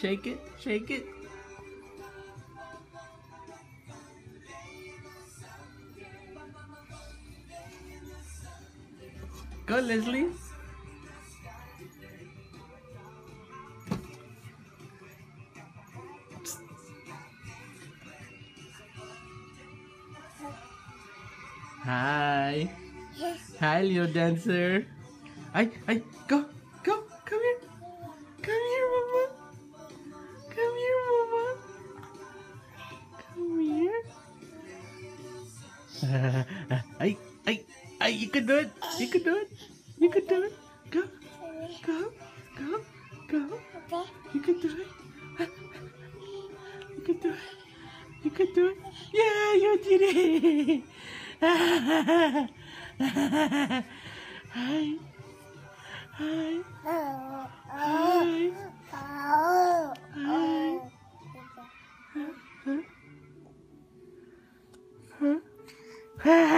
Shake it, shake it. Go, Leslie. Hi. Hi, Leo Dancer. Ay, go, go, come here. Come here, Mama. Come here, Mama. Come here. Ay, you can do it. You can do it. You can do it. Go, go, go, go. You can do it. You can do it. You can do it. Yeah, you did it. Hi. Hi. Hi. Hi. Huh? Huh?